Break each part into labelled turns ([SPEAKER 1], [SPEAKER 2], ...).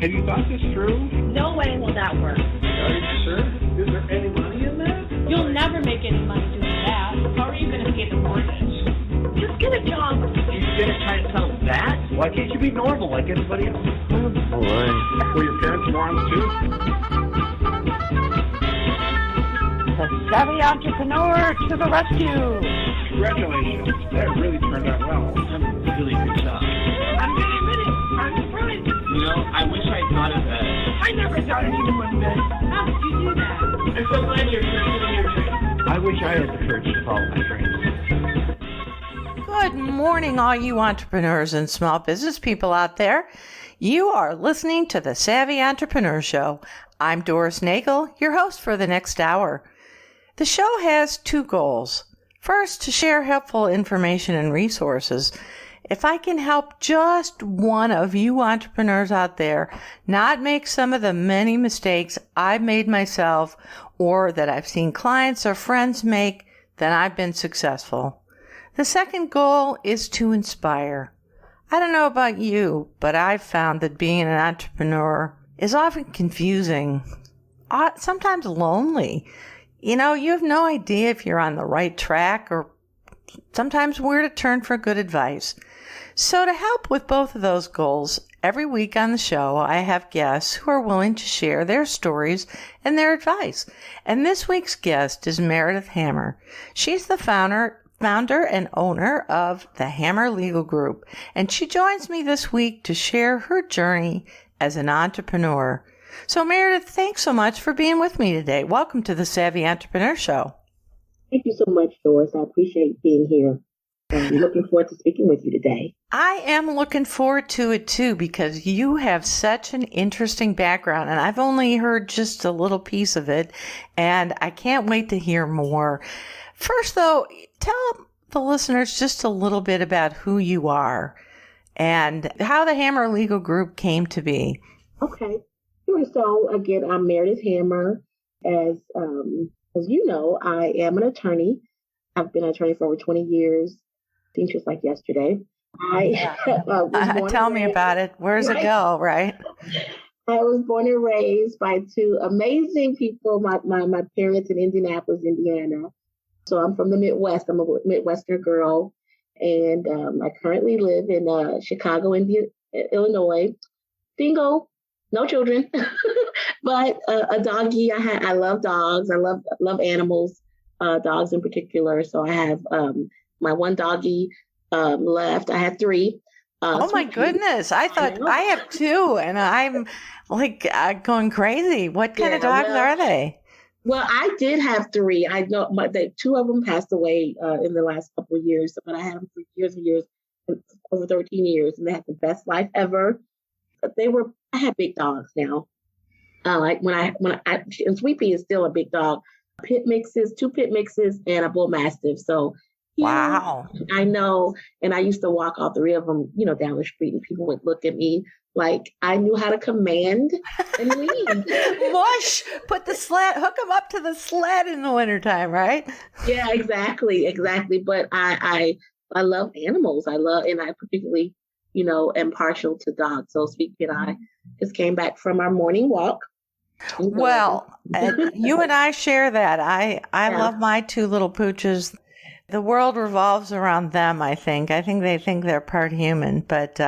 [SPEAKER 1] Have you thought this through?
[SPEAKER 2] No way will that work.
[SPEAKER 1] Are you sure? Is there any money in that?
[SPEAKER 2] You'll never make any money doing that. How are you going to pay the mortgage? Just get a job.
[SPEAKER 1] You're going to try to sell that? Why can't you be normal like everybody else? Oh, boy. Were your parents morons too?
[SPEAKER 3] The savvy entrepreneur to the rescue.
[SPEAKER 1] Congratulations. That really turned out well. Really good job.
[SPEAKER 2] I'm getting ready. I'm surprised.
[SPEAKER 1] You know, I wish I thought of that.
[SPEAKER 2] I never thought anyone would. How did you do that?
[SPEAKER 1] I'm so glad you're pursuing your dreams. I wish I had the courage to follow my dreams.
[SPEAKER 3] Good morning, all you entrepreneurs and small business people out there. You are listening to the Savvy Entrepreneur Show. I'm Doris Nagel, your host for the next hour. The show has two goals. First, to share helpful information and resources. If I can help just one of you entrepreneurs out there not make some of the many mistakes I've made myself or that I've seen clients or friends make, then I've been successful. The second goal is to inspire. I don't know about you, but I've found that being an entrepreneur is often confusing, sometimes lonely. You know, you have no idea if you're on the right track or sometimes where to turn for good advice. So to help with both of those goals, every week on the show, I have guests who are willing to share their stories and their advice. And this week's guest is Meredith Hammer. She's the founder and owner of the Hammer Legal Group, and she joins me this week to share her journey as an entrepreneur. So Meredith, thanks so much for being with me today. Welcome to the Savvy Entrepreneur Show.
[SPEAKER 4] Thank you so much, Doris. I appreciate being here. I'm looking forward to speaking with you today.
[SPEAKER 3] I am looking forward to it too, because you have such an interesting background, and I've only heard just a little piece of it, and I can't wait to hear more. First, though, tell the listeners just a little bit about who you are and how the Hammer Legal Group came to be.
[SPEAKER 4] Okay. Sure. So, again, I'm Meredith Hammer. As you know, I am an attorney. I've been an attorney for over 20 years. Seems just like yesterday.
[SPEAKER 3] Tell me about it. Where's it go, right?
[SPEAKER 4] I was born and raised by two amazing people, my parents in Indianapolis, Indiana. So I'm from the Midwest. I'm a Midwestern girl. And I currently live in Chicago, Illinois. Single, no children, but a doggy. I love dogs. I love animals, dogs in particular. So I have my one doggy left. I had three.
[SPEAKER 3] Oh my goodness. I thought I have two and I'm like going crazy. What kind of dogs are they?
[SPEAKER 4] Well, I did have three. I know two of them passed away in the last couple of years, but I had them for years and years, over 13 years, and they had the best life ever. But I had big dogs now. And Sweepy is still a big dog. Two pit mixes, and a bull mastiff. So,
[SPEAKER 3] wow.
[SPEAKER 4] I know. And I used to walk all three of them, down the street, and people would look at me like I knew how to command and lead.
[SPEAKER 3] Mush! Hook them up to the sled in the wintertime, right?
[SPEAKER 4] Yeah, exactly. But I love animals. And I particularly, am partial to dogs. So Speaky and I just came back from our morning walk.
[SPEAKER 3] Well, you and I share that. I love my two little pooches. The world revolves around them, I think. I think they think they're part human. But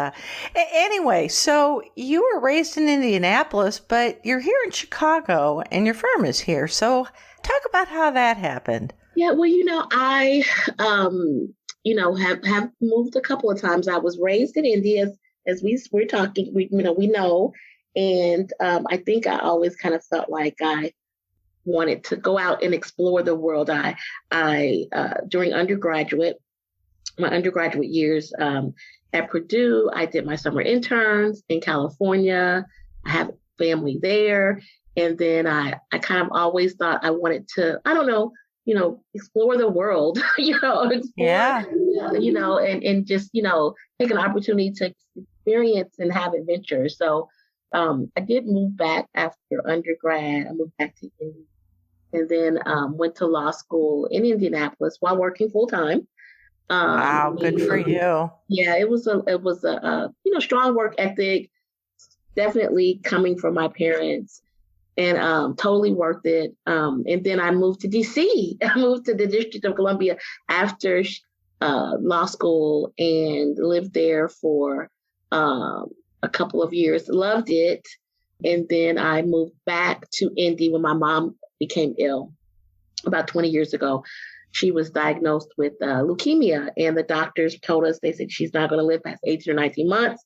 [SPEAKER 3] anyway, so you were raised in Indianapolis, but you're here in Chicago and your firm is here. So talk about how that happened.
[SPEAKER 4] Yeah, well, I, have moved a couple of times. I was raised in India, as we're talking, we know. And I think I always kind of felt like I wanted to go out and explore the world. I during my undergraduate years at Purdue, I did my summer interns in California. I have family there. And then I kind of always thought I wanted to, explore the world, and just, take an opportunity to experience and have adventures. So I did move back after undergrad. I moved back to India. And then went to law school in Indianapolis while working full time.
[SPEAKER 3] Wow, good for you.
[SPEAKER 4] Yeah, it was a strong work ethic, definitely coming from my parents, and totally worth it. And then I moved to DC. I moved to the District of Columbia after law school and lived there for a couple of years. Loved it. And then I moved back to Indy when my mom became ill about 20 years ago. She was diagnosed with leukemia, and the doctors told us, they said she's not going to live past 18 or 19 months.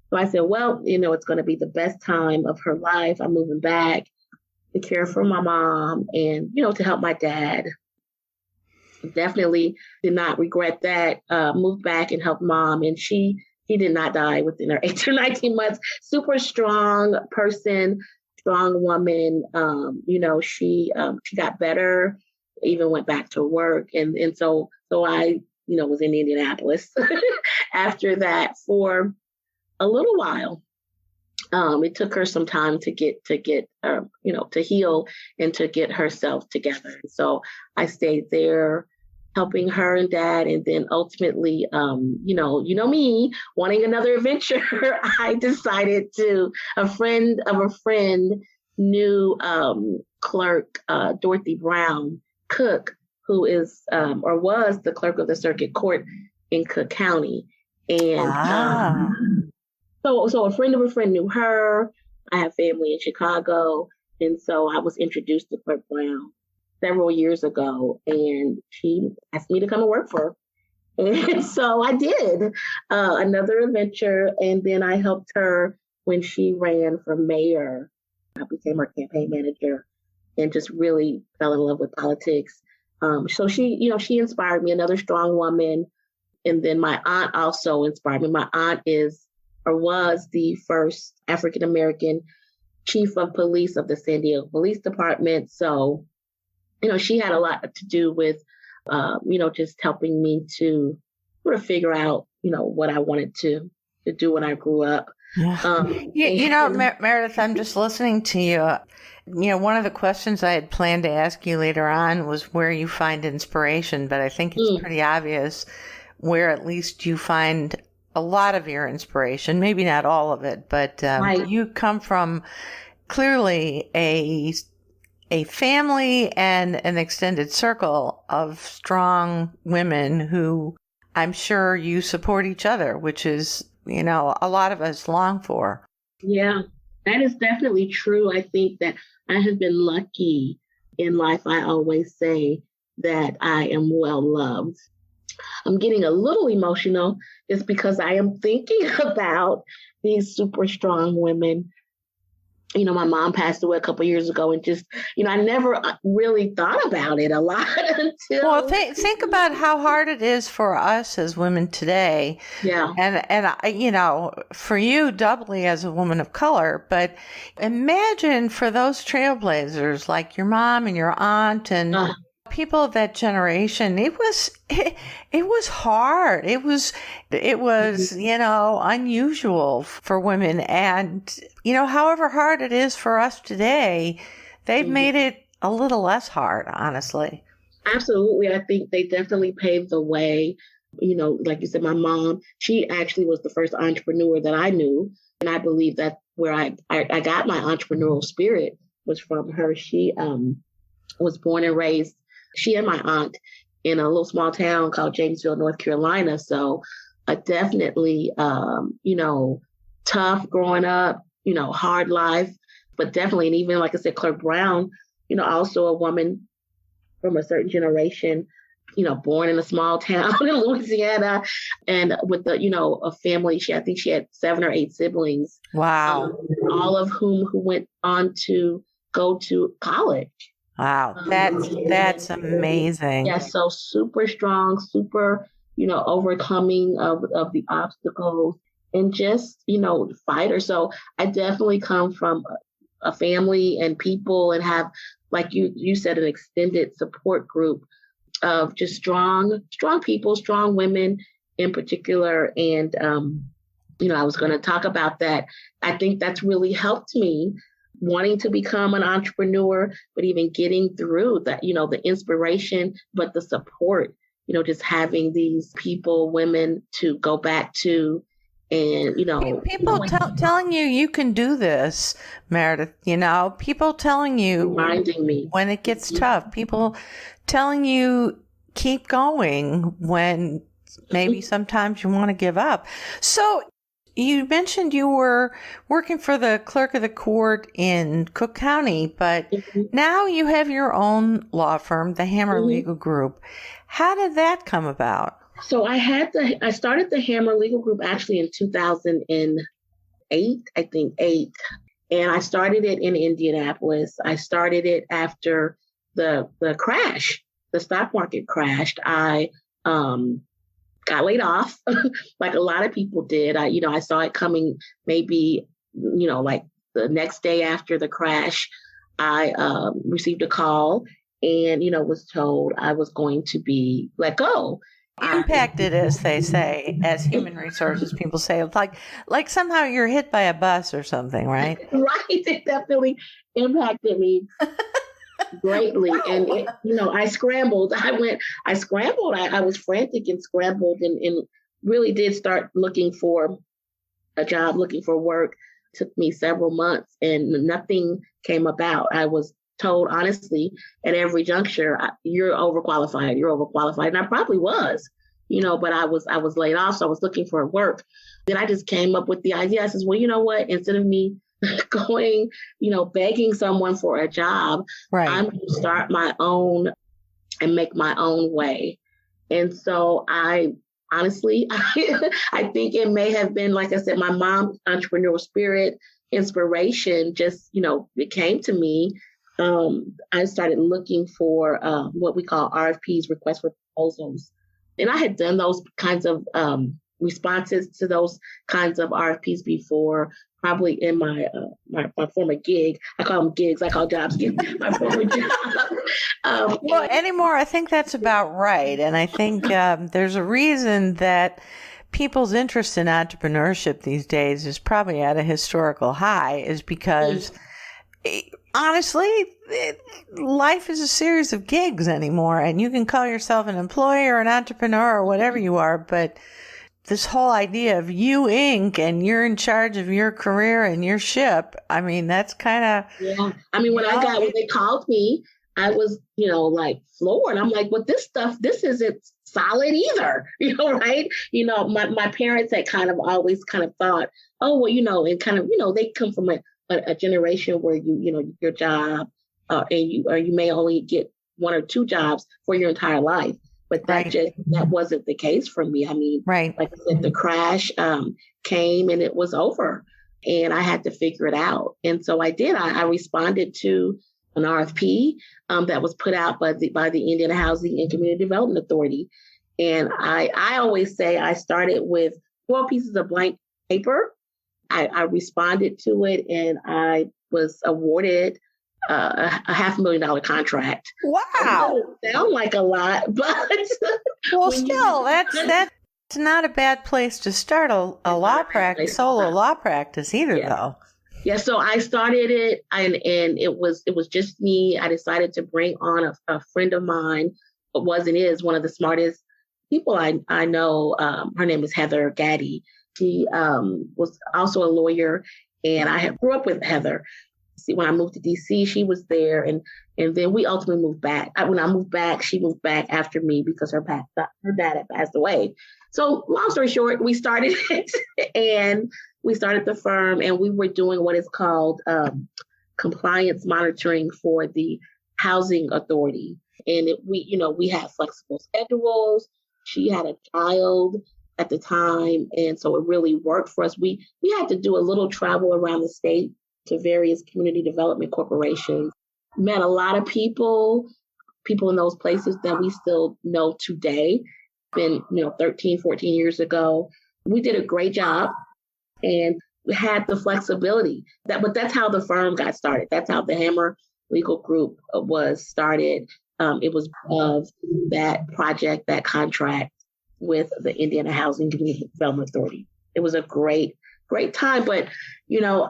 [SPEAKER 4] So I said, well, it's going to be the best time of her life. I'm moving back to care for my mom and, to help my dad. Definitely did not regret that. Moved back and helped mom, and he did not die within her 18 or 19 months. Super strong person, strong woman. She got better, even went back to work. And so I, was in Indianapolis after that for a little while. It took her some time to get to heal and to get herself together. So I stayed there helping her and dad. And then ultimately, me wanting another adventure, I decided a friend of a friend knew Clerk Dorothy Brown Cook, who is or was the clerk of the circuit court in Cook County. And so a friend of a friend knew her. I have family in Chicago. And so I was introduced to Clerk Brown several years ago, and she asked me to come and work for her. And so I did another adventure. And then I helped her when she ran for mayor. I became her campaign manager and just really fell in love with politics. So she inspired me, another strong woman. And then my aunt also inspired me. My aunt was the first African-American chief of police of the San Diego Police Department. So, she had a lot to do with, just helping me to sort of figure out, what I wanted to do when I grew up.
[SPEAKER 3] Yeah. Meredith, I'm just listening to you. One of the questions I had planned to ask you later on was where you find inspiration, but I think it's pretty obvious where at least you find a lot of your inspiration, maybe not all of it, but
[SPEAKER 4] right.
[SPEAKER 3] You come from clearly a family and an extended circle of strong women who I'm sure you support each other, which is, a lot of us long for.
[SPEAKER 4] Yeah, that is definitely true. I think that I have been lucky in life. I always say that I am well loved. I'm getting a little emotional just because I am thinking about these super strong women. My mom passed away a couple of years ago, and just, I never really thought about it a lot until.
[SPEAKER 3] Well, think about how hard it is for us as women today.
[SPEAKER 4] Yeah.
[SPEAKER 3] And for you doubly as a woman of color, but imagine for those trailblazers like your mom and your aunt and people of that generation, it was hard. It was, unusual for women. And, however hard it is for us today, they've made it a little less hard, honestly.
[SPEAKER 4] Absolutely. I think they definitely paved the way. Like you said, my mom, she actually was the first entrepreneur that I knew. And I believe that where I got my entrepreneurial spirit was from her. She was born and raised, she and my aunt, in a little small town called Jamesville, North Carolina. So definitely, tough growing up, hard life, but definitely, and even like I said, Clerk Brown, also a woman from a certain generation, born in a small town in Louisiana, and with a family. I think she had 7 or 8 siblings.
[SPEAKER 3] Wow.
[SPEAKER 4] All of who went on to go to college.
[SPEAKER 3] Wow, that's amazing.
[SPEAKER 4] Yeah, so super strong, super, overcoming of the obstacles, and just, fighter. So I definitely come from a family and people, and have, like you said, an extended support group of just strong people, strong women in particular. And, I was going to talk about that. I think that's really helped me wanting to become an entrepreneur, but even getting through that, the inspiration, but the support, just having these people, women, to go back to And,
[SPEAKER 3] people telling you can do this, Meredith, people telling you
[SPEAKER 4] reminding me
[SPEAKER 3] when it gets tough, people telling you keep going when maybe sometimes you want to give up. So you mentioned you were working for the clerk of the court in Cook County, but now you have your own law firm, the Hammer Legal Group. How did that come about?
[SPEAKER 4] So I started the Hammer Legal Group actually in 2008, I think 8. And I started it in Indianapolis. I started it after the crash, the stock market crashed. I got laid off like a lot of people did. I saw it coming maybe, like the next day after the crash. I received a call and, was told I was going to be let go.
[SPEAKER 3] Impacted, as they say, as human resources people say, like somehow you're hit by a bus or something, right?
[SPEAKER 4] Right. It definitely impacted me greatly. And, I scrambled. I was frantic and scrambled and really did start looking for a job, looking for work. It took me several months and nothing came about. I was told, honestly, at every juncture, you're overqualified. And I probably was, but I was laid off. So I was looking for work. Then I just came up with the idea. I said, well, you know what? Instead of me going, begging someone for a job, right, I'm going to start my own and make my own way. And so I honestly, I think it may have been, like I said, my mom's entrepreneurial spirit, inspiration, just, it came to me. I started looking for what we call RFPs, requests for proposals. And I had done those kinds of responses to those kinds of RFPs before, probably in my former gig. I call them gigs. I call jobs gigs. My former job.
[SPEAKER 3] Well, anymore, I think that's about right. And I think there's a reason that people's interest in entrepreneurship these days is probably at a historical high, is because honestly, life is a series of gigs anymore, and you can call yourself an employee or an entrepreneur or whatever you are, but this whole idea of you Inc. and you're in charge of your career and your ship, I mean, that's kind of...
[SPEAKER 4] Yeah. I mean, when they called me, I was, like floored. I'm like, well, this isn't solid either, right? My parents had kind of always kind of thought, oh, well, and kind of, they come from a generation where your job and you may only get one or two jobs for your entire life, but that wasn't the case for me. I mean, like I said, the crash came and it was over, and I had to figure it out. And so I did. I responded to an RFP that was put out by the Indiana Housing and Community Development Authority, and I always say I started with 12 pieces of blank paper. I responded to it, and I was awarded a $500,000 contract.
[SPEAKER 3] Wow.
[SPEAKER 4] It sound like a lot, but
[SPEAKER 3] well, still, that's not a bad place to start a law practice, solo law practice either, though.
[SPEAKER 4] Yeah. So I started it, and it was just me. I decided to bring on a friend of mine, but is one of the smartest people I know. Her name is Heather Gaddy. She was also a lawyer, and I grew up with Heather. When I moved to DC, she was there, and then we ultimately moved back. When I moved back, she moved back after me because her dad had passed away. So long story short, we started it, and we started the firm, and we were doing what is called compliance monitoring for the housing authority. And we had flexible schedules. She had a child at the time, and so it really worked for us. We had to do a little travel around the state to various community development corporations. Met a lot of people in those places that we still know today. Been 13, 14 years ago. We did a great job, and we had the flexibility. But that's how the firm got started. That's how the Hammer Legal Group was started. It was of that project, that contract with the Indiana Housing Community Development Authority. It was a great time, but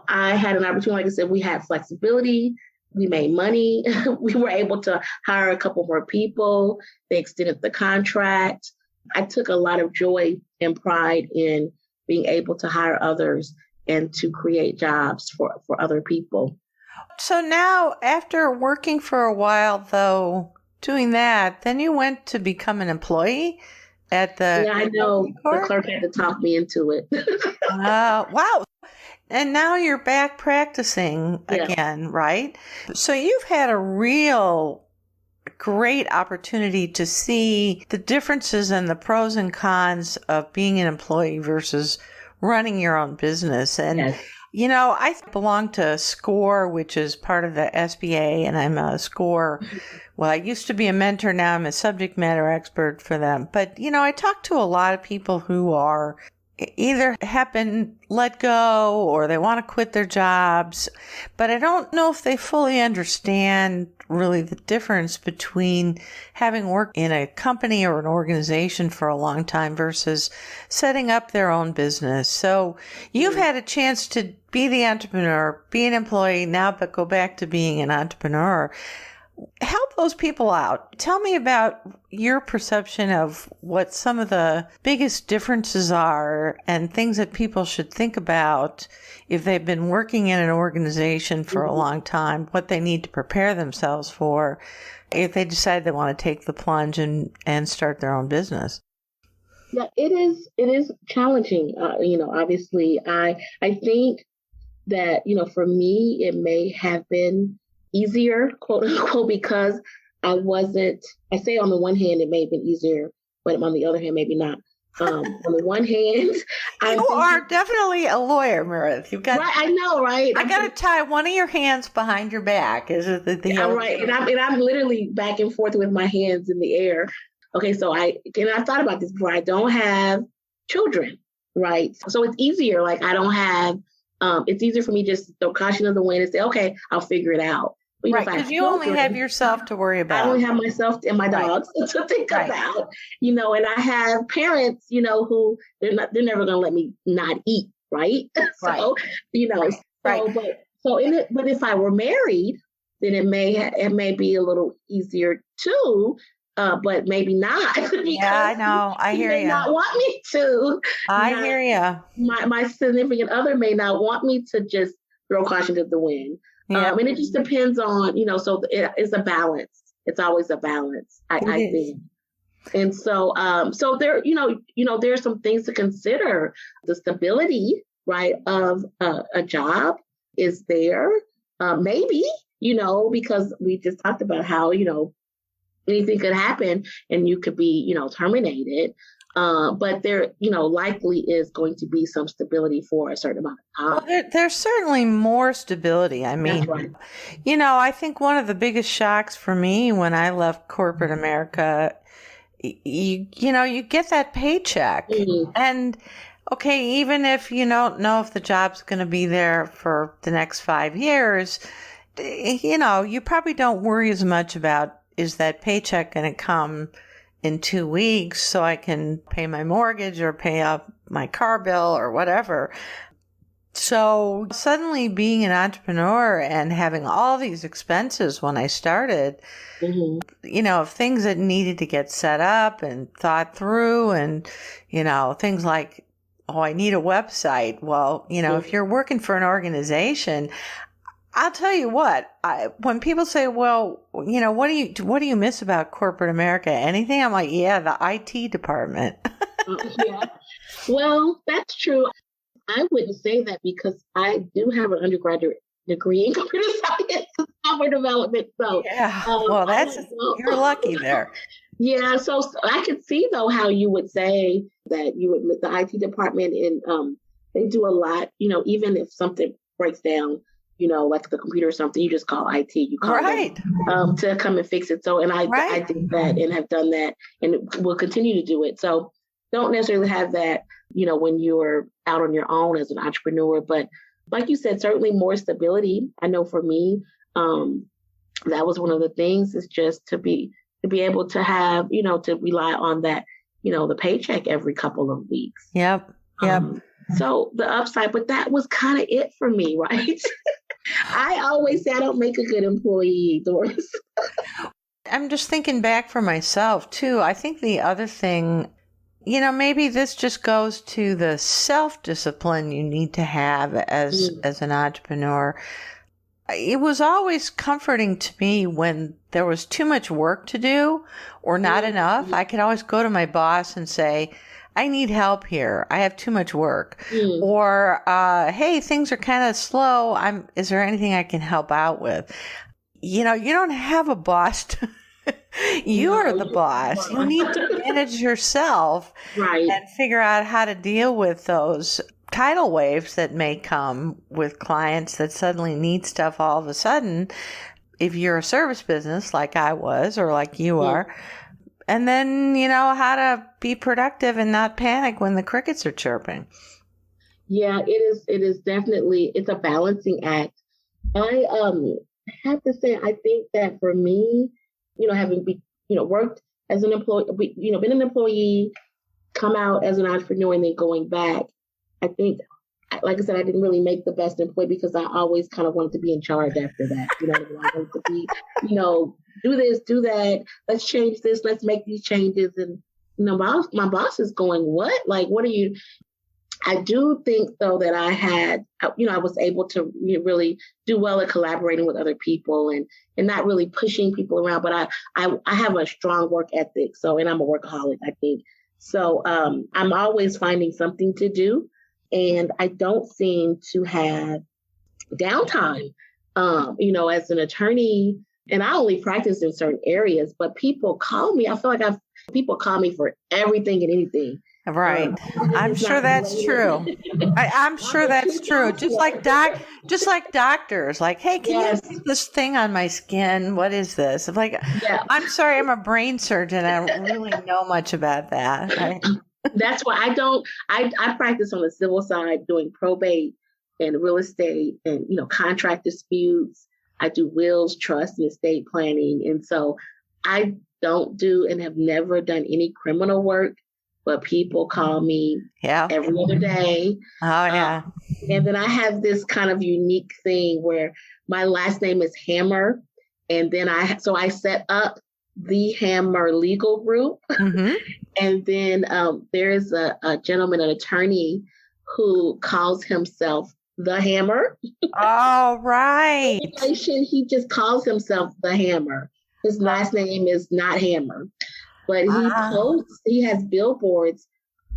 [SPEAKER 4] I had an opportunity. Like I said, we had flexibility. We made money. We were able to hire a couple more people. They extended the contract. I took a lot of joy and pride in, being able to hire others and to create jobs for other people.
[SPEAKER 3] So now, after working for a while, though, doing that, then you went to become an employee at the...
[SPEAKER 4] Yeah, I know. The clerk had to talk me into it.
[SPEAKER 3] Wow. And now you're back practicing again, right? So you've had a real great opportunity to see the differences and the pros and cons of being an employee versus running your own business. And, you know, I belong to SCORE, which is part of the SBA, and I'm a SCORE. Well, I used to be a mentor. Now I'm a subject matter expert for them. But, you know, I talk to a lot of people who are either have been let go or they want to quit their jobs, but I don't know if they fully understand really the difference between having worked in a company or an organization for a long time versus setting up their own business. So you've had a chance to be the entrepreneur, be an employee now, but go back to being an entrepreneur. Help those people out. Tell me about your perception of what some of the biggest differences are and things that people should think about if they've been working in an organization for a long time, what they need to prepare themselves for if they decide they want to take the plunge and start their own business.
[SPEAKER 4] Yeah, it is challenging. You know, obviously, I think that, you know, for me, it may have been easier, quote unquote, because I say on the one hand, it may have been easier, but on the other hand, maybe not. On the one hand,
[SPEAKER 3] you are definitely a lawyer, Meredith. You've got,
[SPEAKER 4] right, I know, right?
[SPEAKER 3] I got to tie one of your hands behind your back. Is it the
[SPEAKER 4] yeah, right? And I'm literally back and forth with my hands in the air. Okay, so I've thought about this before. I don't have children, right? So it's easier. Like I don't have. It's easier for me just to throw caution to the wind and say, okay, I'll figure it out. But,
[SPEAKER 3] right, because you only have yourself to worry about.
[SPEAKER 4] I only have myself and my dogs to think about, you know, and I have parents, you know, who they're never going to let me not eat, right? So, you know, but if I were married, then it may be a little easier too. But maybe not.
[SPEAKER 3] Yeah, I know. I hear you.
[SPEAKER 4] May not want me to.
[SPEAKER 3] I hear you.
[SPEAKER 4] My significant other may not want me to just throw caution to the wind. Yeah. And it just depends on, you know, so it's a balance. It's always a balance, I think. And so there, you know, there are some things to consider. The stability, right, of a job is there. Maybe, you know, because we just talked about how, you know, anything could happen and you could be, you know, terminated. But there, you know, likely is going to be some stability for a certain amount of time.
[SPEAKER 3] Well, there's certainly more stability. I mean,
[SPEAKER 4] right.
[SPEAKER 3] You know, I think one of the biggest shocks for me when I left corporate America, you know, you get that paycheck. Mm-hmm. And okay, even if you don't know if the job's going to be there for the next 5 years, you know, you probably don't worry as much about, is that paycheck going to come in 2 weeks so I can pay my mortgage or pay up my car bill or whatever. So suddenly being an entrepreneur and having all these expenses when I started, you know, things that needed to get set up and thought through and, you know, things like, oh, I need a website. Well, you know, if you're working for an organization, I'll tell you what, when people say, well, you know, what do you miss about corporate America? Anything? I'm like, yeah, the IT department.
[SPEAKER 4] Yeah. Well, that's true. I wouldn't say that because I do have an undergraduate degree in computer science and software development. So
[SPEAKER 3] yeah, well, you're lucky there.
[SPEAKER 4] Yeah. So I could see though how you would say that you would miss the IT department, and they do a lot, you know, even if something breaks down, you know, like the computer or something, you just call IT, you call them, to come and fix it. So, and I did that and have done that and will continue to do it. So don't necessarily have that, you know, when you're out on your own as an entrepreneur, but like you said, certainly more stability. I know for me, that was one of the things, is just to be able to have, you know, to rely on that, you know, the paycheck every couple of weeks.
[SPEAKER 3] Yep.
[SPEAKER 4] So the upside, but that was kind of it for me, right? I always say I don't make a good employee, Doris.
[SPEAKER 3] I'm just thinking back for myself too. I think the other thing, maybe this just goes to the self-discipline you need to have as an entrepreneur. It was always comforting to me when there was too much work to do or not enough. I could always go to my boss and say, I need help here. I have too much work. Or, hey, things are kind of slow. Is there anything I can help out with? You don't have a boss. You are the boss. You need to manage yourself and figure out how to deal with those tidal waves that may come with clients that suddenly need stuff all of a sudden. If you're a service business like I was or like you are, and then how to be productive and not panic when the crickets are chirping.
[SPEAKER 4] Yeah, it is definitely, it's a balancing act. I have to say, I think that for me, having worked as an employee, been an employee, come out as an entrepreneur, and then going back, I think, like I said, I didn't really make the best employee because I always kind of wanted to be in charge after that. I wanted to be, do this, do that. Let's change this. Let's make these changes. And my boss is going, what? Like, what are you? I do think, though, that I was able to really do well at collaborating with other people and not really pushing people around. But I have a strong work ethic. And I'm a workaholic, I think. So I'm always finding something to do. And I don't seem to have downtime, as an attorney. And I only practice in certain areas, but people call me. I feel like people call me for everything and anything.
[SPEAKER 3] Right. I'm sure that's true. I'm sure that's true. Just like doctors, like, hey, can you put this thing on my skin? What is this? I'm like, I'm sorry, I'm a brain surgeon. I don't really know much about that.
[SPEAKER 4] That's why I practice on the civil side doing probate and real estate and, contract disputes. I do wills, trust, and estate planning. And so I don't do and have never done any criminal work, but people call me every other day.
[SPEAKER 3] Oh, yeah.
[SPEAKER 4] And then I have this kind of unique thing where my last name is Hammer. And then I set up the Hammer legal group. And then there's a gentleman, an attorney, who calls himself the Hammer.
[SPEAKER 3] Oh, right.
[SPEAKER 4] He just calls himself the Hammer. His last name is not Hammer. But he has billboards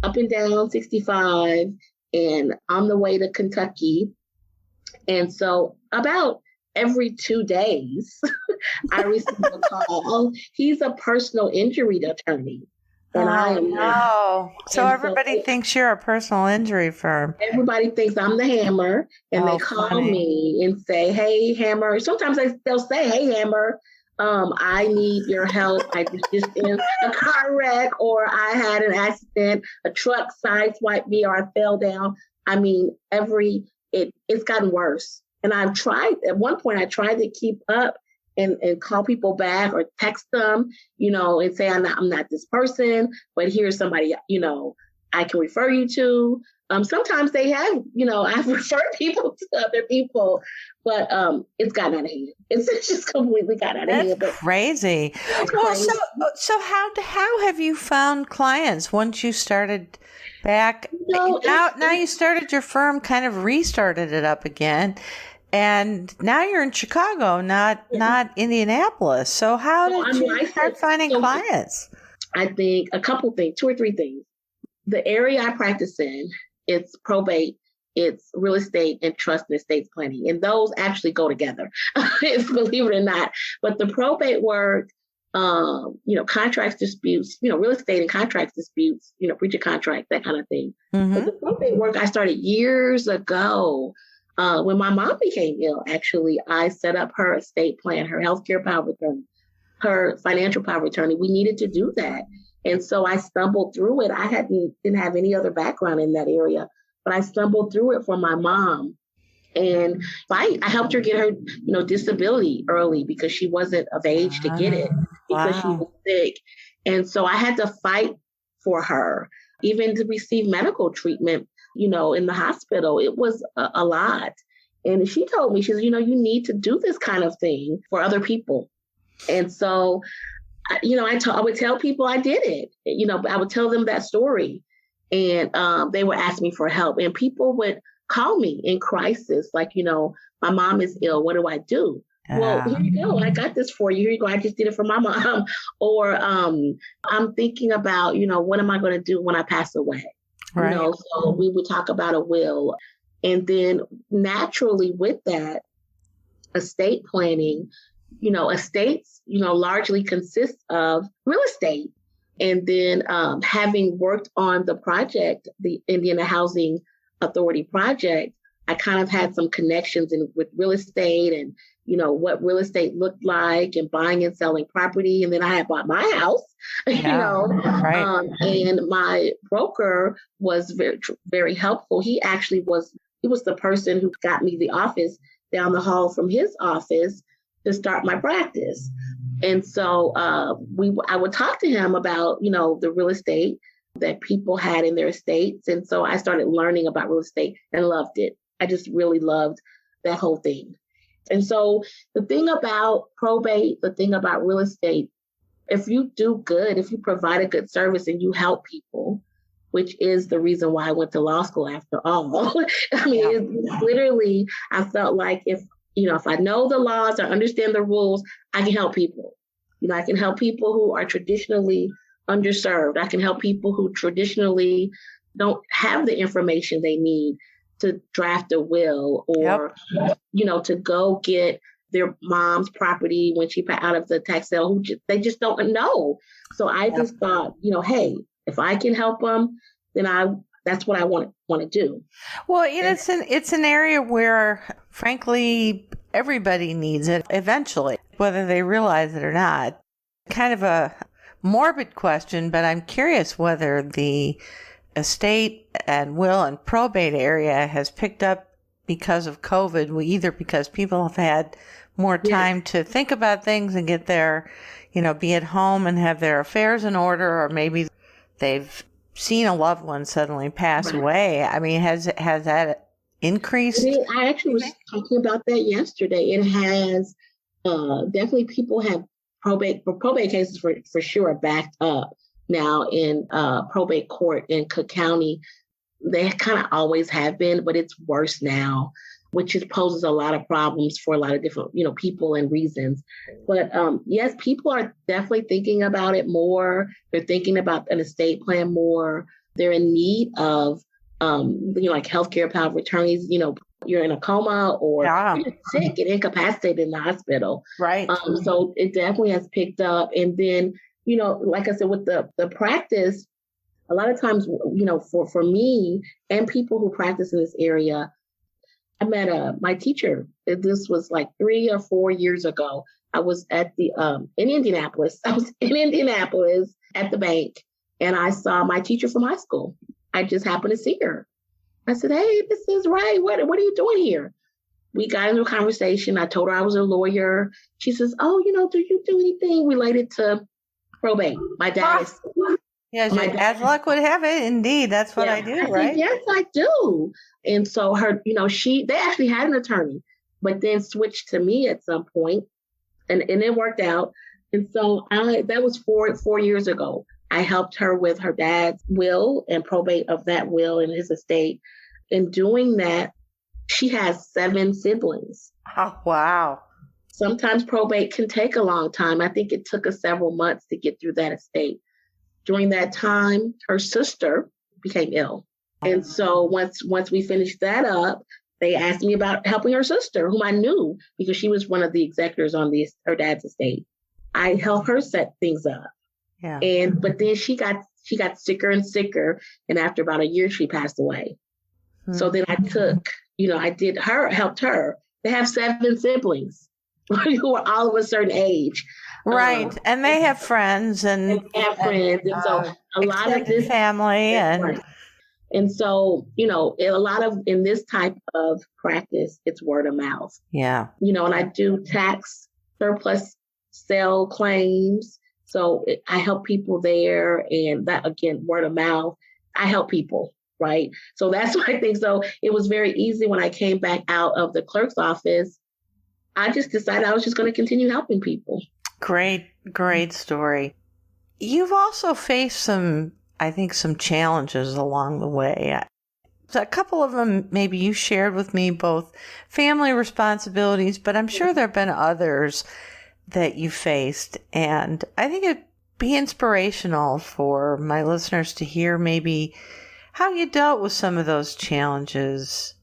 [SPEAKER 4] up and down 65 and on the way to Kentucky. And so about every 2 days, I receive a call. Oh, he's a personal injury attorney. And I am not.
[SPEAKER 3] So everybody thinks you're a personal injury firm.
[SPEAKER 4] Everybody thinks I'm the Hammer. And they call me and say, hey, Hammer. Sometimes they'll say, hey, Hammer. I need your help. I was just in a car wreck, or I had an accident, a truck sideswiped me, or I fell down. I mean, it's gotten worse. And at one point I tried to keep up and call people back or text them, and say, I'm not this person, but here's somebody, I can refer you to. Sometimes they have, I've referred people to other people, but it's gotten out of hand. It's just completely got out of hand.
[SPEAKER 3] That's crazy. Well, so how have you found clients once you started back? Now you started your firm, kind of restarted it up again, and now you're in Chicago, not Indianapolis. So how did you start finding clients?
[SPEAKER 4] I think a couple things, 2 or 3 things. The area I practice in, it's probate, it's real estate, and trust and estate planning. And those actually go together, believe it or not. But the probate work, contracts disputes, real estate and contracts disputes, breach of contract, that kind of thing. But the probate work I started years ago. When my mom became ill, actually, I set up her estate plan, her healthcare power of attorney, her financial power of attorney. We needed to do that. And so I stumbled through it. I didn't have any other background in that area, but I stumbled through it for my mom. And I helped her get her, disability early because she wasn't of age to get it because she was sick. And so I had to fight for her, even to receive medical treatment, in the hospital. It was a lot. And she told me, she said, you need to do this kind of thing for other people. And so I would tell people I did it. I would tell them that story, and they would ask me for help. And people would call me in crisis, like, my mom is ill. What do I do? Well, here you go. I got this for you. Here you go. I just did it for my mom. Or I'm thinking about, what am I going to do when I pass away?
[SPEAKER 3] Right.
[SPEAKER 4] So we would talk about a will. And then naturally with that, estate planning, estates, largely consist of real estate. And then having worked on the project, the Indiana Housing Authority project, I kind of had some connections with real estate and, what real estate looked like and buying and selling property. And then I had bought my house,
[SPEAKER 3] Right.
[SPEAKER 4] And my broker was very, very helpful. He was the person who got me the office down the hall from his office to start my practice. And so I would talk to him about, the real estate that people had in their estates. And so I started learning about real estate and loved it. I just really loved that whole thing. And so the thing about probate, the thing about real estate, if you do good, if you provide a good service and you help people, which is the reason why I went to law school after all. I mean, it's literally, I felt like if I know the laws or understand the rules, I can help people. I can help people who are traditionally underserved. I can help people who traditionally don't have the information they need to draft a will or, to go get their mom's property when she put out of the tax sale. They just don't know. So I just thought, hey, if I can help them, then that's what I want to do.
[SPEAKER 3] Well, it's an area where, frankly, everybody needs it eventually, whether they realize it or not. Kind of a morbid question, but I'm curious whether the estate and will and probate area has picked up because of COVID, either because people have had more time to think about things and get their, be at home and have their affairs in order, or maybe they've seen a loved one suddenly pass away. I mean, has that increased?
[SPEAKER 4] I actually was talking about that yesterday. It has definitely, people have probate cases for sure backed up now in probate court in Cook County. They kind of always have been, but it's worse now, which poses a lot of problems for a lot of different, people and reasons. But yes, people are definitely thinking about it more. They're thinking about an estate plan more. They're in need of, like healthcare power of attorneys. You're in a coma or you're sick and incapacitated in the hospital.
[SPEAKER 3] Right.
[SPEAKER 4] So it definitely has picked up. And then, like I said, with the practice, a lot of times, for me and people who practice in this area, I met my teacher. This was like 3 or 4 years ago. I was at in Indianapolis. I was in Indianapolis at the bank, and I saw my teacher from high school. I just happened to see her. I said, "Hey, this is Ray. What are you doing here?" We got into a conversation. I told her I was a lawyer. She says, "Oh, do you do anything related to probate?" My dad is.
[SPEAKER 3] Yes, as luck would have it. Indeed, that's what I do, right?
[SPEAKER 4] Yes, I do. And so her, they actually had an attorney, but then switched to me at some point, and it worked out. And so that was 4 years ago. I helped her with her dad's will and probate of that will and his estate. In doing that, she has 7 siblings.
[SPEAKER 3] Oh, wow.
[SPEAKER 4] Sometimes probate can take a long time. I think it took us several months to get through that estate. During that time, her sister became ill. And so once we finished that up, they asked me about helping her sister, whom I knew because she was one of the executors on her dad's estate. I helped her set things up. Yeah. But then she got sicker and sicker. And after about a year, she passed away. So then I helped her. They have 7 siblings who are all of a certain age.
[SPEAKER 3] Right. And they have friends and
[SPEAKER 4] so a lot of this
[SPEAKER 3] family
[SPEAKER 4] and so, a lot of in this type of practice, it's word of mouth.
[SPEAKER 3] Yeah.
[SPEAKER 4] And I do tax surplus sale claims. So I help people there. And that, again, word of mouth, I help people. Right. So that's why I think so. It was very easy when I came back out of the clerk's office. I just decided I was just going to continue helping people.
[SPEAKER 3] Great story. You've also faced some challenges along the way. So a couple of them maybe you shared with me, both family responsibilities, but I'm sure there have been others that you faced. And I think it'd be inspirational for my listeners to hear maybe how you dealt with some of those challenges.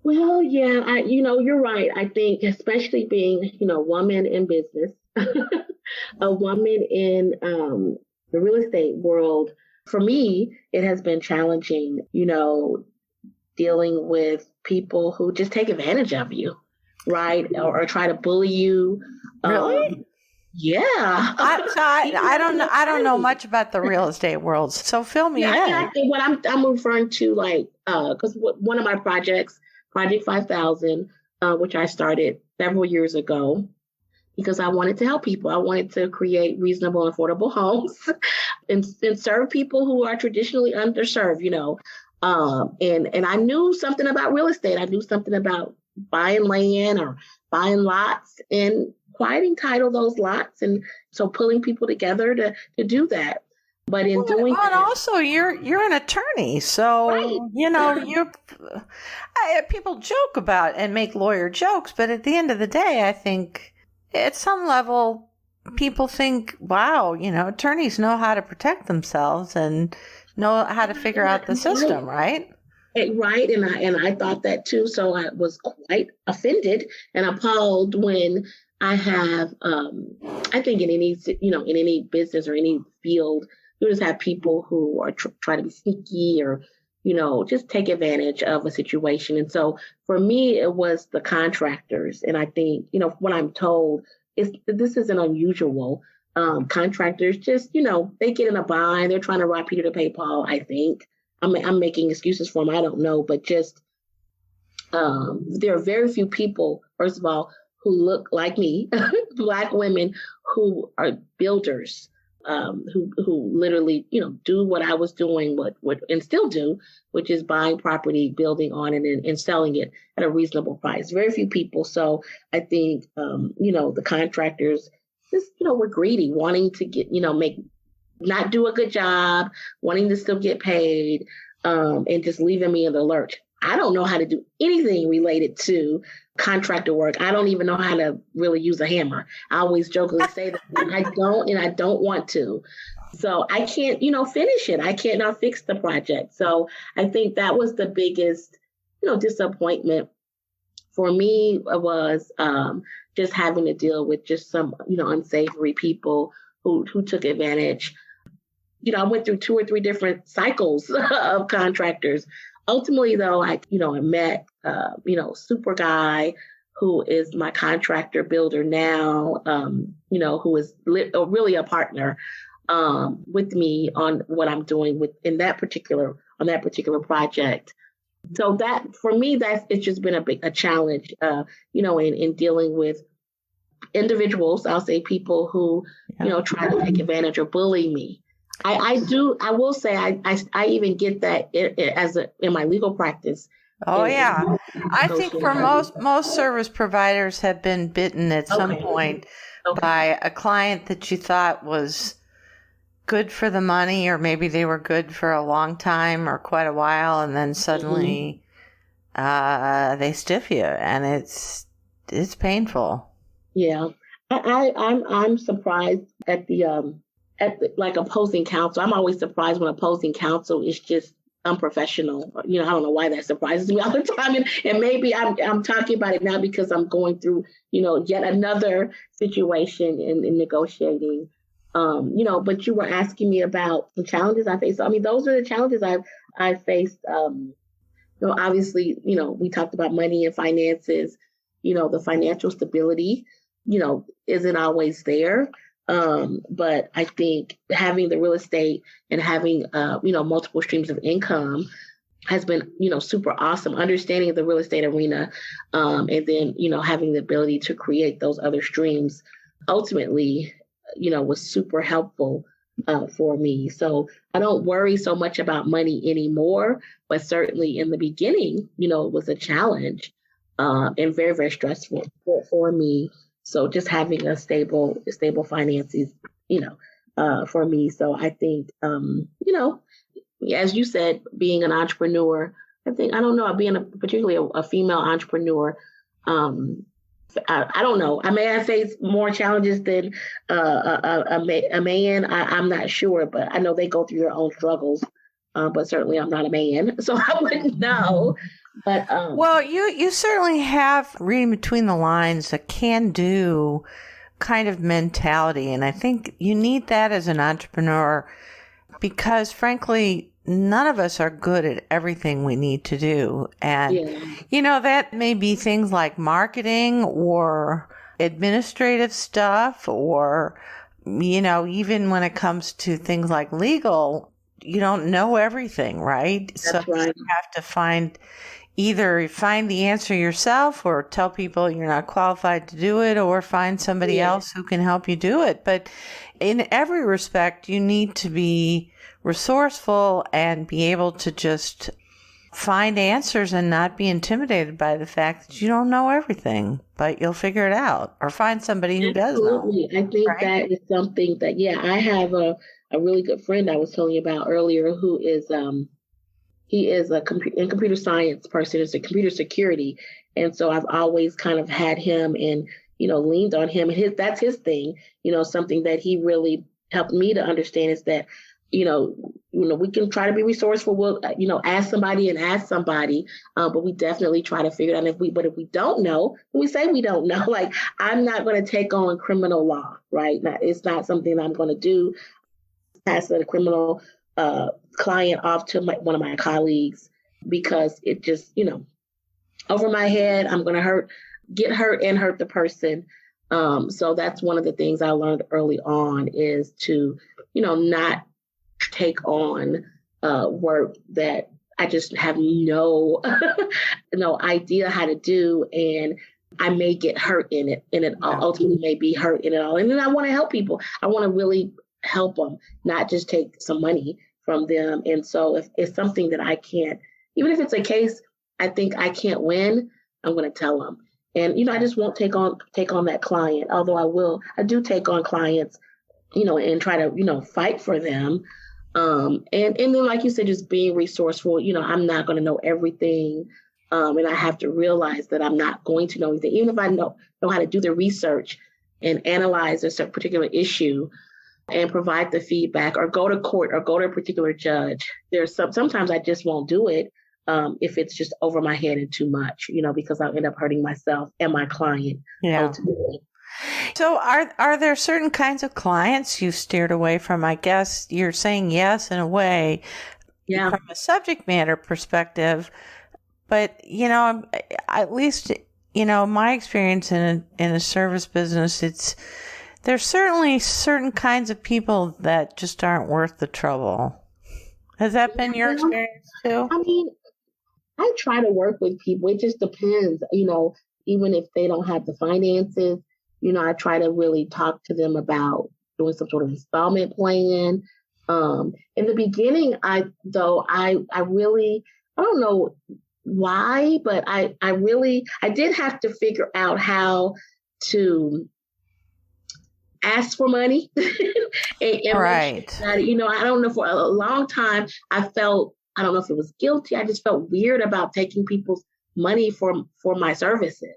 [SPEAKER 4] Well, yeah, you're right. I think especially being, a woman in business, a woman in the real estate world, for me, it has been challenging, dealing with people who just take advantage of you, right? Or try to bully you.
[SPEAKER 3] Really?
[SPEAKER 4] Yeah.
[SPEAKER 3] I don't know much about the real estate world, so fill me in.
[SPEAKER 4] I think what I'm referring to, because one of my projects, Project 5000, which I started several years ago, because I wanted to help people. I wanted to create reasonable and affordable homes and serve people who are traditionally underserved, and I knew something about real estate. I knew something about buying land or buying lots and quieting title those lots. And so pulling people together to do that. But in doing that,
[SPEAKER 3] also you're an attorney, so
[SPEAKER 4] right.
[SPEAKER 3] People joke about and make lawyer jokes, but at the end of the day, I think at some level people think, wow, attorneys know how to protect themselves and know how to figure out the system, right?
[SPEAKER 4] Right, and I thought that too. So I was quite offended and appalled when I have, I think in any business or any field, you just have people who are trying to be sneaky or, just take advantage of a situation. And so for me, it was the contractors. And I think, what I'm told is this isn't unusual. Contractors just, they get in a bind. They're trying to rob Peter to pay Paul, I think. I'm making excuses for them. I don't know. But just there are very few people, first of all, who look like me, Black women who are builders, who literally, do what I was doing, and still do, which is buying property, building on it, and selling it at a reasonable price. Very few people. So I think, the contractors just, were greedy, wanting to get, not do a good job, wanting to still get paid, and just leaving me in the lurch. I don't know how to do anything related to contractor work. I don't even know how to really use a hammer. I always jokingly say that I don't want to. So I can't, finish it. I can't now fix the project. So I think that was the biggest, disappointment for me was just having to deal with just some, unsavory people who took advantage. I went through 2 or 3 different cycles of contractors. Ultimately, though, I met, super guy who is my contractor builder now, who is really a partner with me on what I'm doing on that particular project. So that for me, it's just been a challenge, in dealing with individuals. I'll say people who, try to take advantage or bully me. I will say I even get that in my legal practice.
[SPEAKER 3] Oh, yeah. I think for most service providers have been bitten at some point by a client that you thought was good for the money, or maybe they were good for a long time or quite a while, and then suddenly they stiff you, and it's painful.
[SPEAKER 4] Yeah, I'm surprised at the opposing counsel. I'm always surprised when opposing counsel is just unprofessional. I don't know why that surprises me all the time. And maybe I'm talking about it now because I'm going through, yet another situation in negotiating. But you were asking me about the challenges I faced. Those are the challenges I faced. Obviously, we talked about money and finances. The financial stability, isn't always there. But I think having the real estate and having, multiple streams of income has been, super awesome. Understanding the real estate arena, and then, having the ability to create those other streams ultimately, was super helpful for me. So I don't worry so much about money anymore, but certainly in the beginning, it was a challenge and very, very stressful for me. So just having a stable finances, for me. So I think, as you said, being an entrepreneur, I don't know, being particularly a female entrepreneur, I don't know. I may have faced more challenges than a man. I'm not sure, but I know they go through their own struggles. But certainly I'm not a man, so I wouldn't know. But
[SPEAKER 3] well, you certainly have, reading between the lines, a can-do kind of mentality, and I think you need that as an entrepreneur because, frankly, none of us are good at everything we need to do. And, that may be things like marketing or administrative stuff or, even when it comes to things like legal, you don't know everything, right?
[SPEAKER 4] That's right.
[SPEAKER 3] You have to either find the answer yourself or tell people you're not qualified to do it or find somebody else who can help you do it. But in every respect, you need to be resourceful and be able to just find answers and not be intimidated by the fact that you don't know everything, but you'll figure it out or find somebody who does know.
[SPEAKER 4] Absolutely. I think that is something that, I have a really good friend I was telling you about earlier who is, he is a computer science person, is a computer security. And so I've always kind of had him and, leaned on him. And that's his thing, something that he really helped me to understand is that, we can try to be resourceful. We'll, ask somebody, but we definitely try to figure it out. But if we don't know, we say we don't know, like I'm not going to take on criminal law, right? Now, it's not something I'm going to do. Pass a criminal client off to one of my colleagues because it just, over my head, I'm going to get hurt and hurt the person. So that's one of the things I learned early on is to, not take on work that I just have no idea how to do. And I may get hurt in it and it ultimately may be hurt in it all. And then I want to help people. I want to really help them, not just take some money from them. And so if it's something that I can't, even if it's a case I think I can't win, I'm going to tell them. And, I just won't take on that client, although I do take on clients, and try to, fight for them. And then, like you said, just being resourceful, I'm not going to know everything. And I have to realize that I'm not going to know everything, even if I know how to do the research and analyze a particular issue and provide the feedback or go to court or go to a particular judge. Sometimes I just won't do it if it's just over my head and too much, because I'll end up hurting myself and my client ultimately.
[SPEAKER 3] So are there certain kinds of clients you've steered away from? I guess you're saying yes in a way from a subject matter perspective, but, at least, my experience in a service business, there's certainly certain kinds of people that just aren't worth the trouble. Has that been your experience too?
[SPEAKER 4] I mean, I try to work with people. It just depends, even if they don't have the finances, I try to really talk to them about doing some sort of installment plan. In the beginning, I really, I don't know why, but I did have to figure out how to ask for money. and
[SPEAKER 3] right.
[SPEAKER 4] I don't know, for a long time, I don't know if it was guilty. I just felt weird about taking people's money for my services.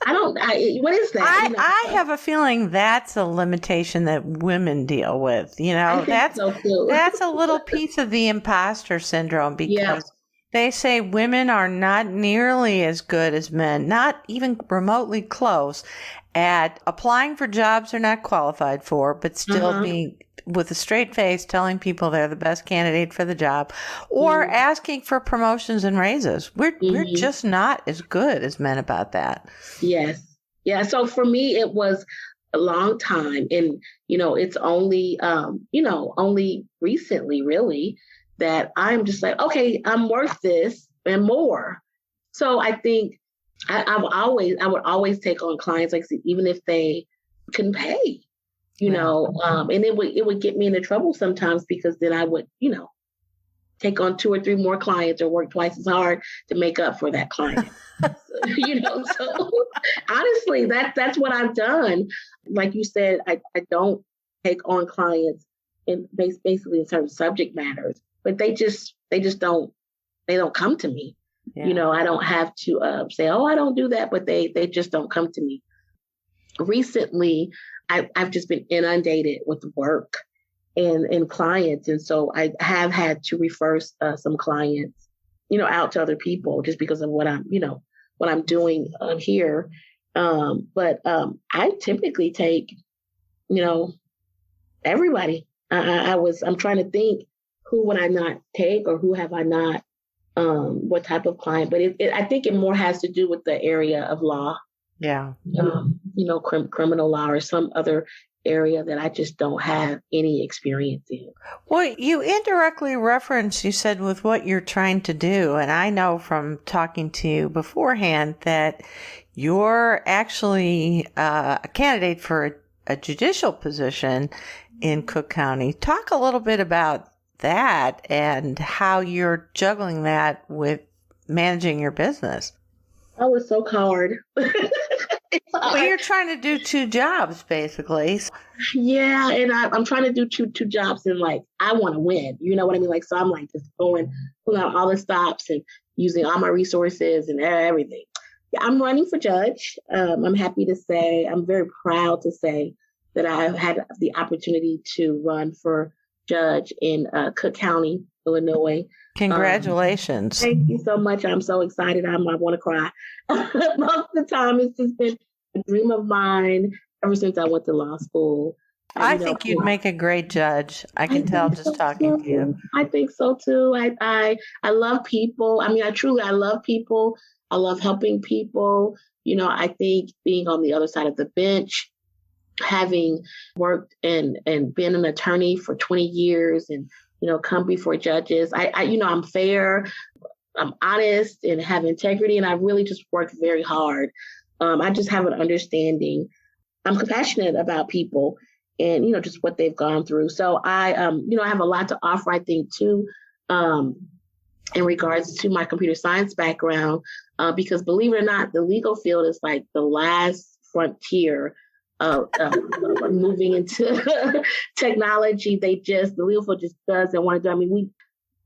[SPEAKER 4] What is that?
[SPEAKER 3] I have a feeling that's a limitation that women deal with. That's
[SPEAKER 4] so too.
[SPEAKER 3] That's a little piece of the imposter syndrome because they say women are not nearly as good as men, not even remotely close at applying for jobs they're not qualified for, but still being with a straight face telling people they're the best candidate for the job or asking for promotions and raises. We're just not as good as men about that.
[SPEAKER 4] Yes. Yeah. So for me, it was a long time. And, it's only, only recently really that I'm just like, okay, I'm worth this and more. So I think I would always take on clients, like even if they couldn't pay, and it would get me into trouble sometimes because then I would, take on 2 or 3 more clients or work twice as hard to make up for that client. So honestly, that's what I've done. Like you said, I don't take on clients in basically in certain subject matters, but they just don't come to me. Yeah. I don't have to say, oh, I don't do that, but they just don't come to me. Recently, I've just been inundated with work and clients. And so I have had to refer some clients, out to other people just because of what I'm doing here. But I typically take, everybody. I'm trying to think, who would I not take or who have I not, what type of client, but I think it more has to do with the area of law.
[SPEAKER 3] Yeah.
[SPEAKER 4] Criminal law or some other area that I just don't have any experience in.
[SPEAKER 3] Well, you indirectly referenced, you said, with what you're trying to do. And I know from talking to you beforehand that you're actually a candidate for a judicial position in Cook County. Talk a little bit about that and how you're juggling that with managing your business.
[SPEAKER 4] Oh, it's so hard.
[SPEAKER 3] Well, you're trying to do 2 jobs, basically.
[SPEAKER 4] Yeah, and I'm trying to do two jobs, and I want to win. You know what I mean? So I'm just pulling out all the stops and using all my resources and everything. Yeah, I'm running for judge. I'm happy to say, I'm very proud to say that I've had the opportunity to run for judge in Cook County, Illinois.
[SPEAKER 3] Congratulations.
[SPEAKER 4] Thank you so much. I'm so excited. I want to cry. Most of the time, it's just been a dream of mine ever since I went to law school.
[SPEAKER 3] I think you'd make a great judge. I can tell just talking to you.
[SPEAKER 4] I think so too. I love people. I mean, I love people. I love helping people. I think being on the other side of the bench, having worked and been an attorney for 20 years and, come before judges. I'm fair, I'm honest and have integrity. And I really just worked very hard. I just have an understanding. I'm compassionate about people and, just what they've gone through. So I have a lot to offer, I think, too, in regards to my computer science background, because believe it or not, the legal field is like the last frontier moving into technology. The legal field just doesn't want to do. I mean,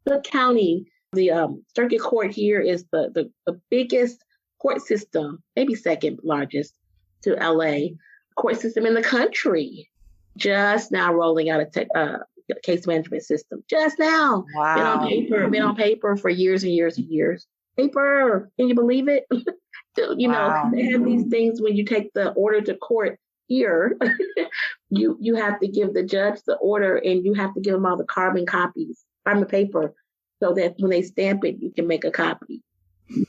[SPEAKER 4] the county, the circuit court here is the biggest court system, maybe second largest to LA court system in the country. Just now rolling out a case management system. Just now.
[SPEAKER 3] Wow.
[SPEAKER 4] Been on paper for years and years and years. Paper. Can you believe it?
[SPEAKER 3] Wow.
[SPEAKER 4] They have these things when you take the order to court here, you have to give the judge the order and you have to give them all the carbon paper, so that when they stamp it, you can make a copy.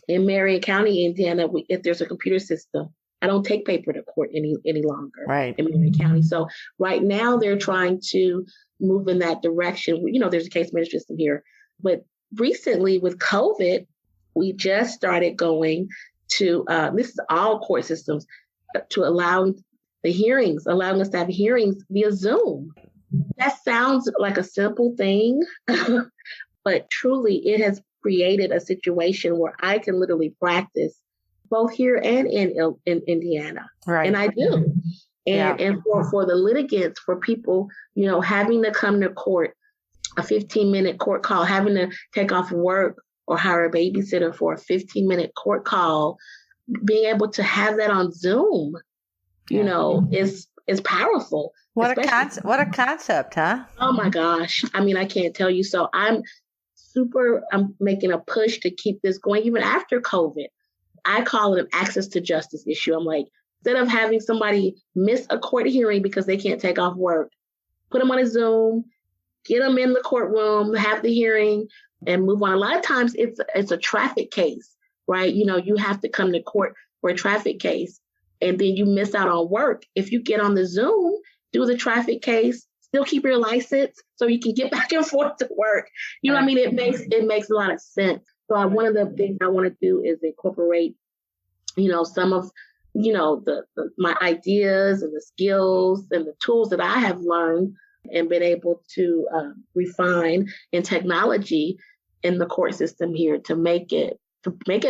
[SPEAKER 4] In Marion County, Indiana, if there's a computer system, I don't take paper to court any longer.
[SPEAKER 3] Right.
[SPEAKER 4] In Marion County. So right now they're trying to move in that direction. There's a case management system here. But recently with COVID, we just started going to, this is all court systems, to allowing us to have hearings via Zoom. That sounds like a simple thing, but truly it has created a situation where I can literally practice both here and in Indiana.
[SPEAKER 3] Right.
[SPEAKER 4] And I do. And for the litigants, for people, having to come to court, a 15-minute court call, having to take off work or hire a babysitter for a 15-minute court call, being able to have that on Zoom, is powerful.
[SPEAKER 3] What a concept, huh?
[SPEAKER 4] Oh my gosh. I mean, I can't tell you. So I'm making a push to keep this going even after COVID. I call it an access to justice issue. I'm like, instead of having somebody miss a court hearing because they can't take off work, put them on a Zoom, get them in the courtroom, have the hearing, and move on. A lot of times it's a traffic case, right? You have to come to court for a traffic case, and then you miss out on work. If you get on the Zoom, do the traffic case, still keep your license so you can get back and forth to work. You know what I mean? It makes a lot of sense. So one of the things I want to do is incorporate, some of, my ideas and the skills and the tools that I have learned and been able to refine in technology in the court system here to make it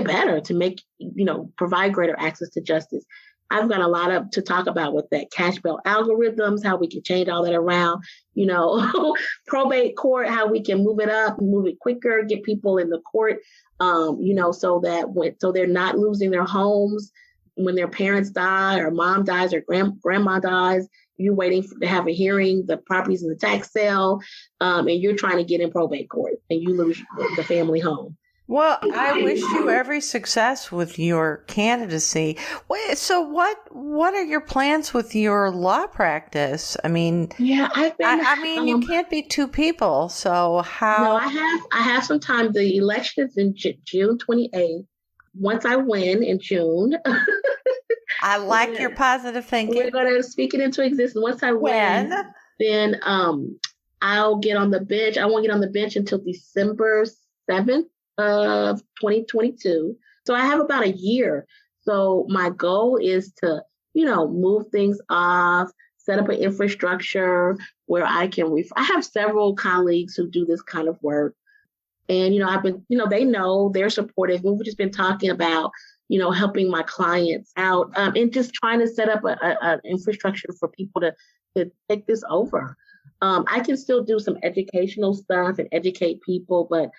[SPEAKER 4] better, to provide greater access to justice. I've got a lot to talk about with that. Cash bail algorithms, how we can change all that around, probate court, how we can move it up, move it quicker, get people in the court, so they're not losing their homes when their parents die or mom dies or grandma dies. You're waiting to have a hearing, the property's in the tax sale, and you're trying to get in probate court and you lose the family home.
[SPEAKER 3] Well, I wish you every success with your candidacy. So what are your plans with your law practice? I mean,
[SPEAKER 4] yeah,
[SPEAKER 3] you can't be two people. So how?
[SPEAKER 4] No, I have some time. The election is in June 28th. Once I win in June.
[SPEAKER 3] I like your positive thinking.
[SPEAKER 4] We're going to speak it into existence. Once I win, then I'll get on the bench. I won't get on the bench until December 7th. Of 2022. So I have about a year. So my goal is to, move things off, set up an infrastructure where I can, I have several colleagues who do this kind of work. And, I've been, they know, they're supportive. We've just been talking about, helping my clients out and just trying to set up an infrastructure for people to take this over. I can still do some educational stuff and educate people, but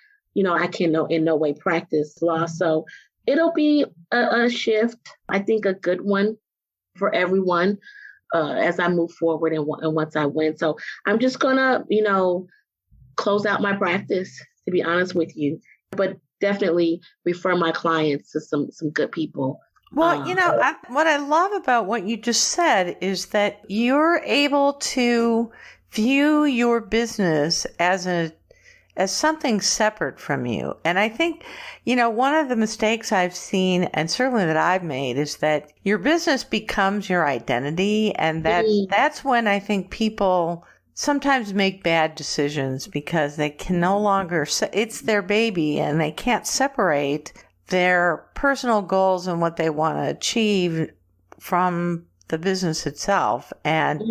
[SPEAKER 4] I can in no way practice law. So it'll be a shift, I think a good one for everyone as I move forward and once I win. So I'm just going to, close out my practice, to be honest with you, but definitely refer my clients to some good people.
[SPEAKER 3] Well, what I love about what you just said is that you're able to view your business as something separate from you. And I think, one of the mistakes I've seen, and certainly that I've made, is that your business becomes your identity. And that's when I think people sometimes make bad decisions because they can no longer, it's their baby and they can't separate their personal goals and what they want to achieve from the business itself. And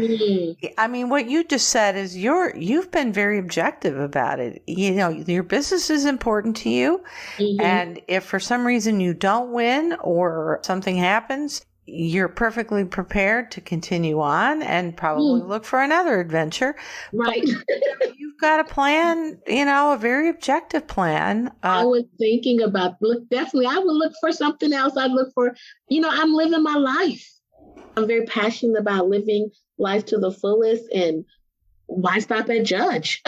[SPEAKER 3] I mean, what you just said is you've been very objective about it. Your business is important to you. Mm-hmm. And if for some reason you don't win or something happens, you're perfectly prepared to continue on and probably look for another adventure.
[SPEAKER 4] Right.
[SPEAKER 3] You've got a plan, a very objective plan.
[SPEAKER 4] I was thinking about, definitely, I would look for something else. I'd look for, I'm living my life. I'm very passionate about living life to the fullest, and why stop at judge?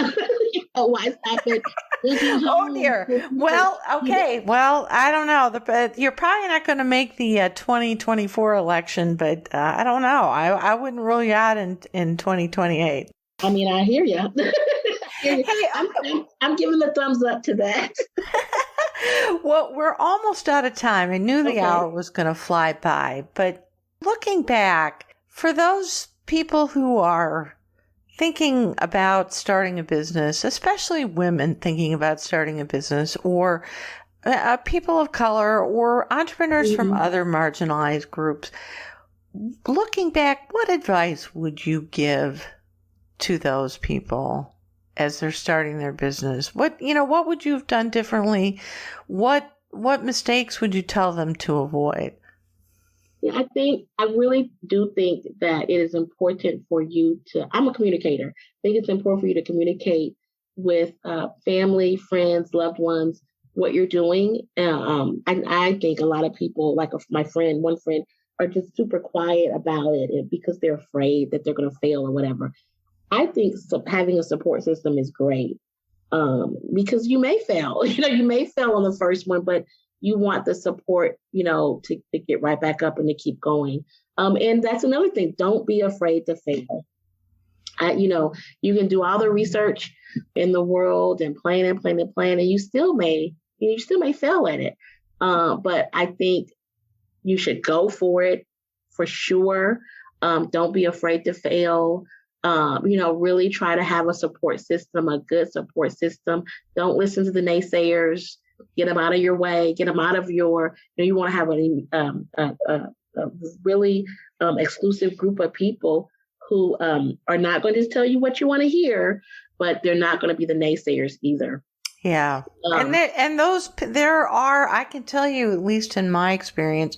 [SPEAKER 4] Why stop at?
[SPEAKER 3] Oh dear. Well, okay. Well, I don't know. But you're probably not going to make the 2024 election, but I don't know. I wouldn't rule you out in 2028.
[SPEAKER 4] I mean, I hear you. Hey, I'm giving the thumbs up to that.
[SPEAKER 3] Well, we're almost out of time. I knew the hour was going to fly by, but looking back, for those people who are thinking about starting a business, especially women thinking about starting a business, or people of color, or entrepreneurs from other marginalized groups, looking back, what advice would you give to those people as they're starting their business? What would you have done differently? What mistakes would you tell them to avoid?
[SPEAKER 4] Yeah, I really do think that it is important for you I'm a communicator. I think it's important for you to communicate with family, friends, loved ones, what you're doing. And I think a lot of people, like one friend, are just super quiet about it because they're afraid that they're going to fail or whatever. I think having a support system is great because you may fail. You may fail on the first one, but you want the support, to get right back up and to keep going. And that's another thing. Don't be afraid to fail. You can do all the research in the world and plan, and you still may fail at it. But I think you should go for it for sure. Don't be afraid to fail. Really try to have a support system, a good support system. Don't listen to the naysayers. Get them out of your way. Get them out of your. You want to have a really exclusive group of people who are not going to tell you what you want to hear, but they're not going to be the naysayers either.
[SPEAKER 3] Yeah. And there are, I can tell you, at least in my experience,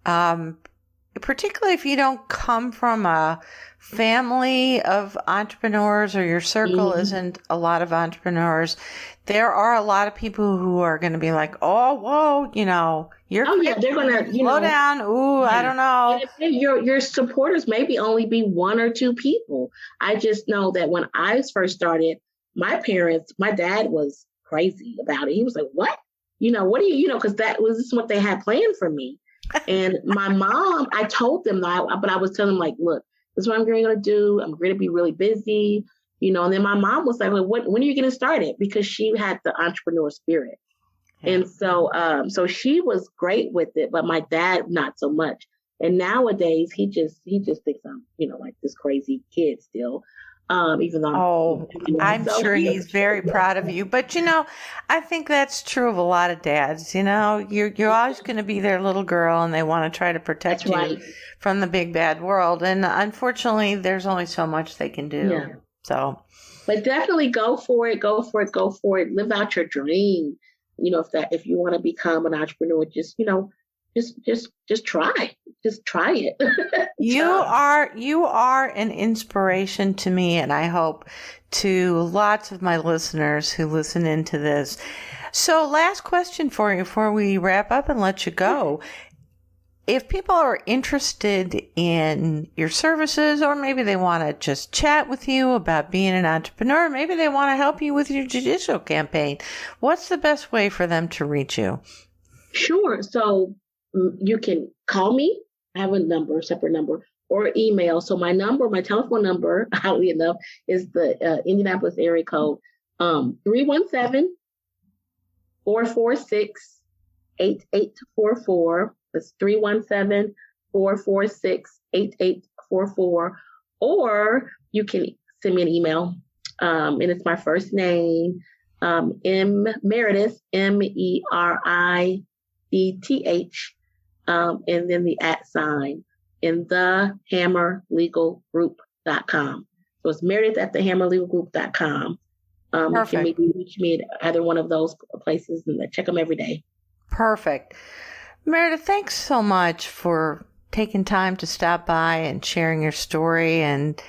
[SPEAKER 3] particularly if you don't come from a family of entrepreneurs or your circle isn't a lot of entrepreneurs, there are a lot of people who are going to be like, oh, whoa, you're
[SPEAKER 4] they're going to,
[SPEAKER 3] slow down. Ooh, I don't know.
[SPEAKER 4] And your supporters maybe only be one or two people. I just know that when I first started, my dad was crazy about it. He was like, what? What do you, because that was what they had planned for me. And my mom, I told them that, but I was telling them like, look, this is what I'm going to do. I'm going to be really busy, and then my mom was like, well, when are you getting started? Because she had the entrepreneur spirit. Yeah. And so she was great with it, but my dad, not so much. And nowadays he just thinks I'm, like this crazy kid still. Even though
[SPEAKER 3] I'm sure he's very proud of you. But I think that's true of a lot of dads. You're always going to be their little girl, and they want to try to protect you from the big bad world. And unfortunately, there's only so much they can do. Yeah. So,
[SPEAKER 4] but definitely go for it. Live out your dream. If you want to become an entrepreneur, just try. Just try it.
[SPEAKER 3] You are an inspiration to me, and I hope to lots of my listeners who listen into this. So last question for you before we wrap up and let you go. If people are interested in your services, or maybe they want to just chat with you about being an entrepreneur, maybe they want to help you with your judicial campaign, what's the best way for them to reach you?
[SPEAKER 4] Sure. So you can call me. I have a separate number, or email. So my telephone number, oddly enough, is the Indianapolis area code 317-446-8844. That's 317-446-8844. Or you can send me an email, and it's my first name, Meredith, Meridth, and then the @ in thehammerlegalgroup.com. So it's Meredith at thehammerlegalgroup.com. You can maybe reach me at either one of those places, and I check them every day.
[SPEAKER 3] Perfect. Meredith, thanks so much for taking time to stop by and sharing your story and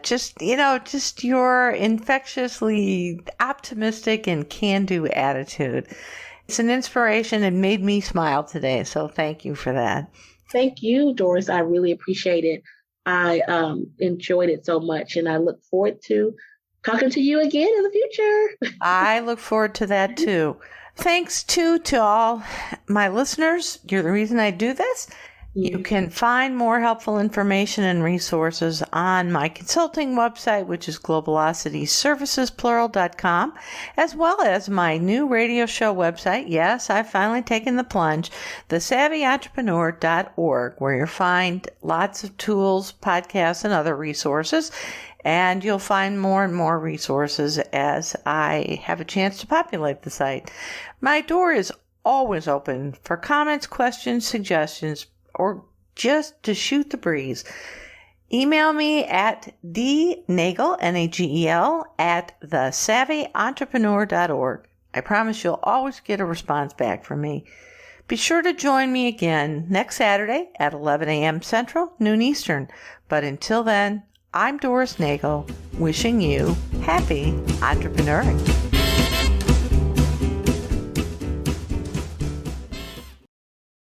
[SPEAKER 3] just your infectiously optimistic and can-do attitude. It's an inspiration and made me smile today. So thank you for that.
[SPEAKER 4] Thank you, Doris. I really appreciate it. I enjoyed it so much, and I look forward to talking to you again in the future.
[SPEAKER 3] I look forward to that too. Thanks to all my listeners. You're the reason I do this. You can find more helpful information and resources on my consulting website, which is globalocityservicesplural.com, as well as my new radio show website. Yes, I've finally taken the plunge, thesavvyentrepreneur.org, where you'll find lots of tools, podcasts, and other resources. And you'll find more and more resources as I have a chance to populate the site. My door is always open for comments, questions, suggestions, or just to shoot the breeze. Email me at dnagel, Nagel, at thesavvyentrepreneur.org. I promise you'll always get a response back from me. Be sure to join me again next Saturday at 11 a.m. Central, noon Eastern. But until then, I'm Doris Nagel, wishing you happy entrepreneuring.